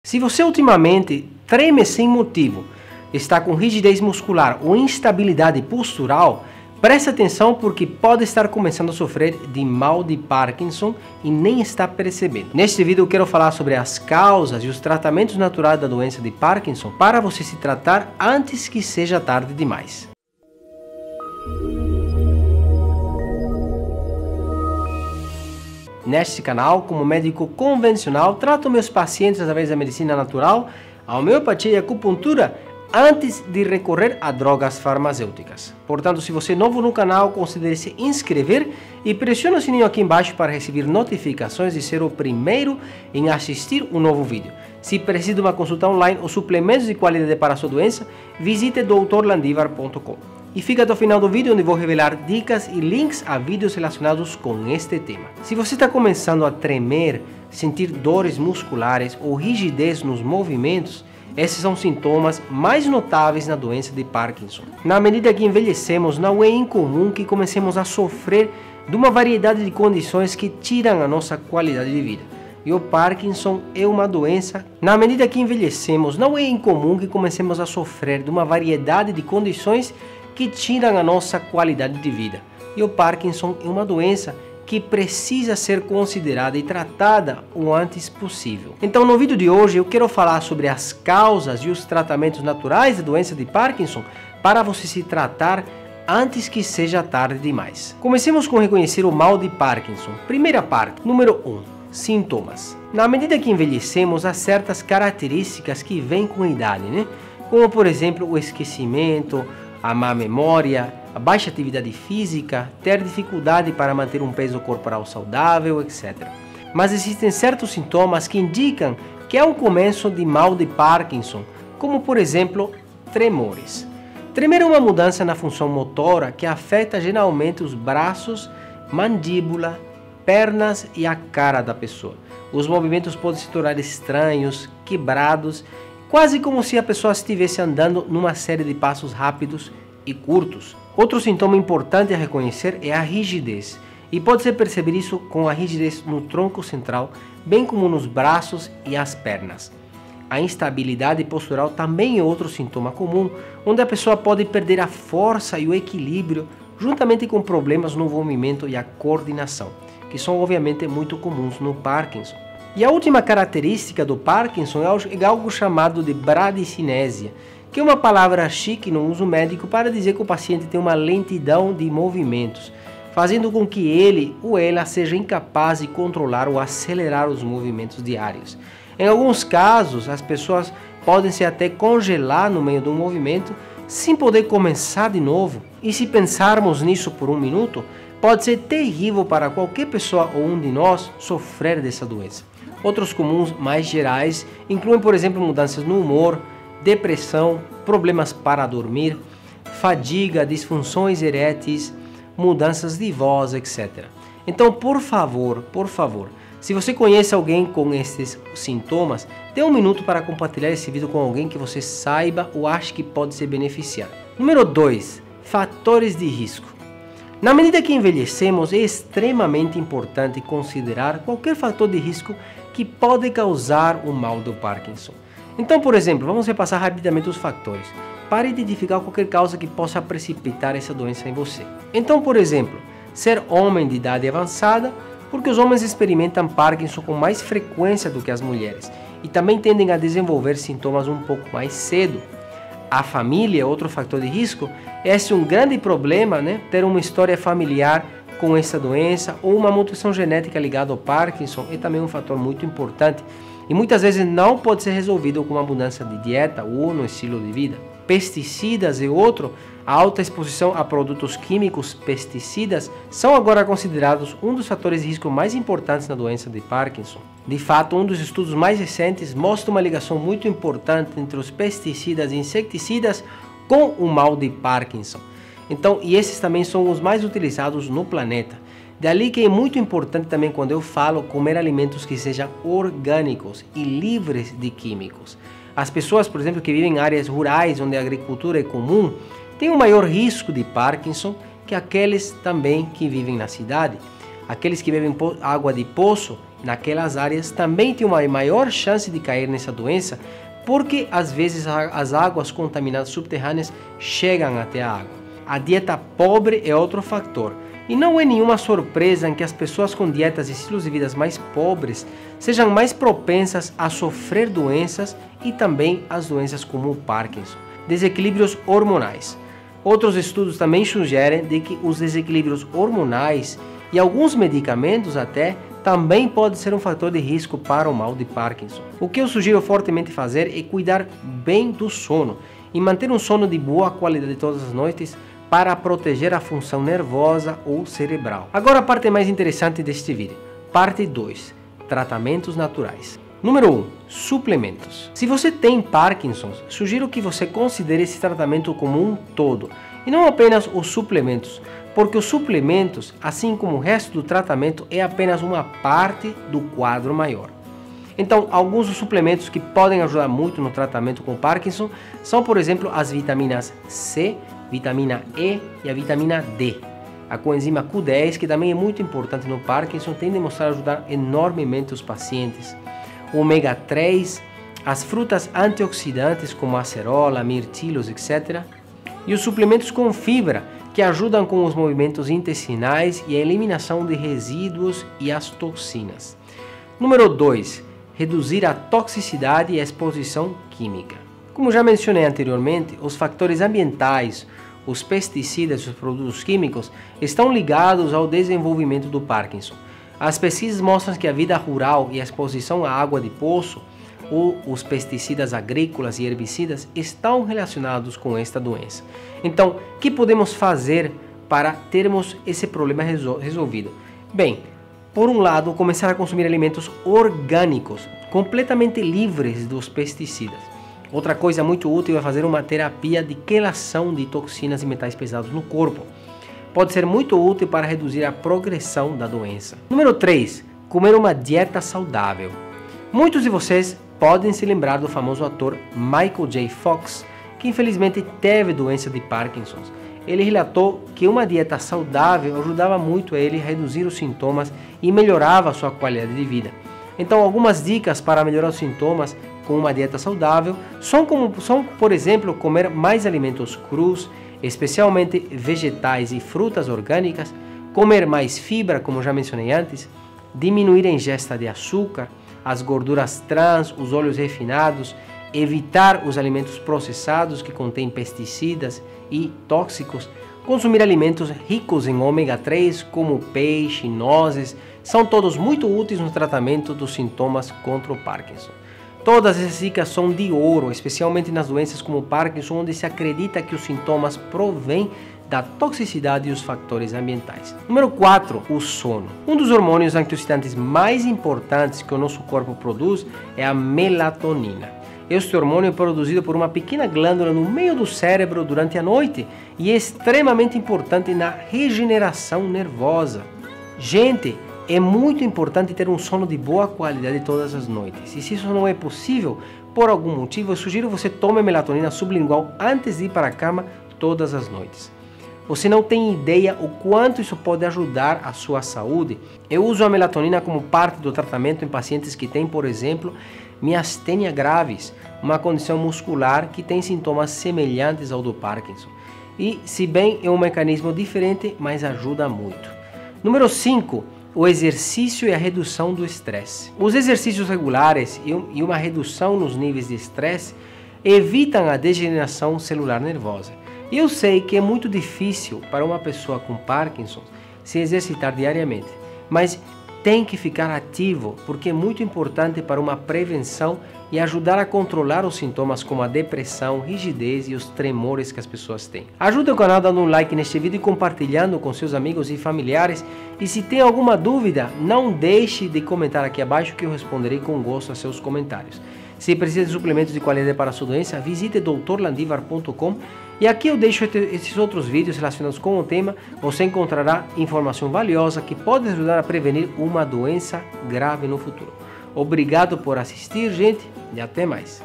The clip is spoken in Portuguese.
Se você ultimamente treme sem motivo, está com rigidez muscular ou instabilidade postural, preste atenção porque pode estar começando a sofrer de mal de Parkinson e nem está percebendo. Neste vídeo eu quero falar sobre as causas e os tratamentos naturais da doença de Parkinson para você se tratar antes que seja tarde demais. Neste canal, como médico convencional, trato meus pacientes através da medicina natural, a homeopatia e a acupuntura antes de recorrer a drogas farmacêuticas. Portanto, se você é novo no canal, considere se inscrever e pressione o sininho aqui embaixo para receber notificações e ser o primeiro em assistir um novo vídeo. Se precisa de uma consulta online ou suplementos de qualidade para a sua doença, visite drlandivar.com. E fica até o final do vídeo onde vou revelar dicas e links a vídeos relacionados com este tema. Se você está começando a tremer, sentir dores musculares ou rigidez nos movimentos, esses são os sintomas mais notáveis na doença de Parkinson. Na medida que envelhecemos, não é incomum que comecemos a sofrer de uma variedade de condições que tiram a nossa qualidade de vida. E o Parkinson é uma doença. Na medida que envelhecemos, não é incomum que comecemos a sofrer de uma variedade de condições que tiram a nossa qualidade de vida. E o Parkinson é uma doença que precisa ser considerada e tratada o antes possível. Então, no vídeo de hoje, eu quero falar sobre as causas e os tratamentos naturais da doença de Parkinson para você se tratar antes que seja tarde demais. Comecemos com reconhecer o mal de Parkinson. Primeira parte, número 1, sintomas. Na medida que envelhecemos, há certas características que vêm com a idade, né? Como, por exemplo, o esquecimento, a má memória, a baixa atividade física, ter dificuldade para manter um peso corporal saudável, etc. Mas existem certos sintomas que indicam que é o começo de mal de Parkinson, como por exemplo, tremores. Tremer é uma mudança na função motora que afeta geralmente os braços, mandíbula, pernas e a cara da pessoa. Os movimentos podem se tornar estranhos, quebrados, quase como se a pessoa estivesse andando numa série de passos rápidos e curtos. Outro sintoma importante a reconhecer é a rigidez, e pode-se perceber isso com a rigidez no tronco central, bem como nos braços e as pernas. A instabilidade postural também é outro sintoma comum, onde a pessoa pode perder a força e o equilíbrio, juntamente com problemas no movimento e a coordenação, que são obviamente muito comuns no Parkinson. E a última característica do Parkinson é algo chamado de bradicinésia, que é uma palavra chique no uso médico para dizer que o paciente tem uma lentidão de movimentos, fazendo com que ele ou ela seja incapaz de controlar ou acelerar os movimentos diários. Em alguns casos, as pessoas podem se até congelar no meio do movimento, sem poder começar de novo. E se pensarmos nisso por um minuto, pode ser terrível para qualquer pessoa ou um de nós sofrer dessa doença. Outros comuns mais gerais incluem, por exemplo, mudanças no humor, depressão, problemas para dormir, fadiga, disfunções eréteis, mudanças de voz, etc. Então, por favor, se você conhece alguém com esses sintomas, dê um minuto para compartilhar esse vídeo com alguém que você saiba ou ache que pode se beneficiar. Número 2, fatores de risco. Na medida que envelhecemos, é extremamente importante considerar qualquer fator de risco que pode causar o mal do Parkinson. Então, por exemplo, vamos repassar rapidamente os fatores para identificar qualquer causa que possa precipitar essa doença em você. Então, por exemplo, ser homem de idade avançada, porque os homens experimentam Parkinson com mais frequência do que as mulheres e também tendem a desenvolver sintomas um pouco mais cedo. A família é outro fator de risco. Esse é um grande problema, né? Ter uma história familiar com essa doença ou uma mutação genética ligada ao Parkinson é também um fator muito importante e muitas vezes não pode ser resolvido com uma mudança de dieta ou no estilo de vida. Pesticidas e outro, a alta exposição a produtos químicos pesticidas são agora considerados um dos fatores de risco mais importantes na doença de Parkinson. De fato, um dos estudos mais recentes mostra uma ligação muito importante entre os pesticidas e inseticidas com o mal de Parkinson. Então, e esses também são os mais utilizados no planeta. Dali que é muito importante também quando eu falo comer alimentos que sejam orgânicos e livres de químicos. As pessoas, por exemplo, que vivem em áreas rurais onde a agricultura é comum, têm um maior risco de Parkinson que aqueles também que vivem na cidade. aqueles que bebem água de poço, naquelas áreas também têm uma maior chance de cair nessa doença, porque às vezes as águas contaminadas subterrâneas chegam até a água. A dieta pobre é outro fator. E não é nenhuma surpresa em que as pessoas com dietas e estilos de vida mais pobres sejam mais propensas a sofrer doenças e também as doenças como o Parkinson. Desequilíbrios hormonais. Outros estudos também sugerem de que os desequilíbrios hormonais e alguns medicamentos até também podem ser um fator de risco para o mal de Parkinson. O que eu sugiro fortemente fazer é cuidar bem do sono e manter um sono de boa qualidade todas as noites para proteger a função nervosa ou cerebral. Agora a parte mais interessante deste vídeo, parte 2, tratamentos naturais. Número 1, suplementos. Se você tem Parkinson, sugiro que você considere esse tratamento como um todo, e não apenas os suplementos, porque os suplementos, assim como o resto do tratamento, é apenas uma parte do quadro maior. Então, alguns dos suplementos que podem ajudar muito no tratamento com Parkinson são, por exemplo, as vitaminas C, vitamina E e a vitamina D. A coenzima Q10, que também é muito importante no Parkinson, tem demonstrado ajudar enormemente os pacientes. O ômega 3, as frutas antioxidantes como acerola, mirtilos, etc. E os suplementos com fibra, que ajudam com os movimentos intestinais e a eliminação de resíduos e as toxinas. Número 2. Reduzir a toxicidade e a exposição química. Como já mencionei anteriormente, os fatores ambientais, os pesticidas e os produtos químicos estão ligados ao desenvolvimento do Parkinson. As pesquisas mostram que a vida rural e a exposição à água de poço ou os pesticidas agrícolas e herbicidas estão relacionados com esta doença. Então, o que podemos fazer para termos esse problema resolvido? Bem, por um lado, começar a consumir alimentos orgânicos, completamente livres dos pesticidas. Outra coisa muito útil é fazer uma terapia de quelação de toxinas e metais pesados no corpo. Pode ser muito útil para reduzir a progressão da doença. Número 3. Comer uma dieta saudável. Muitos de vocês podem se lembrar do famoso ator Michael J. Fox, que infelizmente teve doença de Parkinson. Ele relatou que uma dieta saudável ajudava muito a ele a reduzir os sintomas e melhorava a sua qualidade de vida. Então, algumas dicas para melhorar os sintomas com uma dieta saudável são, por exemplo, comer mais alimentos crus, especialmente vegetais e frutas orgânicas, comer mais fibra, como já mencionei antes, diminuir a ingesta de açúcar, as gorduras trans, os óleos refinados, evitar os alimentos processados que contêm pesticidas e tóxicos, consumir alimentos ricos em ômega 3, como peixe, nozes, são todos muito úteis no tratamento dos sintomas contra o Parkinson. Todas essas dicas são de ouro, especialmente nas doenças como o Parkinson, onde se acredita que os sintomas provêm da toxicidade e os fatores ambientais. Número 4, o sono. Um dos hormônios antioxidantes mais importantes que o nosso corpo produz é a melatonina. Este hormônio é produzido por uma pequena glândula no meio do cérebro durante a noite e é extremamente importante na regeneração nervosa. Gente, é muito importante ter um sono de boa qualidade todas as noites. E se isso não é possível, por algum motivo, eu sugiro que você tome melatonina sublingual antes de ir para a cama todas as noites. Você não tem ideia o quanto isso pode ajudar a sua saúde. Eu uso a melatonina como parte do tratamento em pacientes que têm, por exemplo, miastênia graves, uma condição muscular que tem sintomas semelhantes ao do Parkinson. E, se bem é um mecanismo diferente, mas ajuda muito. Número 5. O exercício e a redução do estresse. Os exercícios regulares e uma redução nos níveis de estresse evitam a degeneração celular nervosa. Eu sei que é muito difícil para uma pessoa com Parkinson se exercitar diariamente, mas tem que ficar ativo porque é muito importante para uma prevenção e ajudar a controlar os sintomas como a depressão, rigidez e os tremores que as pessoas têm. Ajude o canal dando um like neste vídeo e compartilhando com seus amigos e familiares. E se tem alguma dúvida, não deixe de comentar aqui abaixo que eu responderei com gosto a seus comentários. Se precisa de suplementos de qualidade para a sua doença, visite drlandivar.com e aqui eu deixo esses outros vídeos relacionados com o tema. Você encontrará informação valiosa que pode ajudar a prevenir uma doença grave no futuro. Obrigado por assistir, gente, e até mais.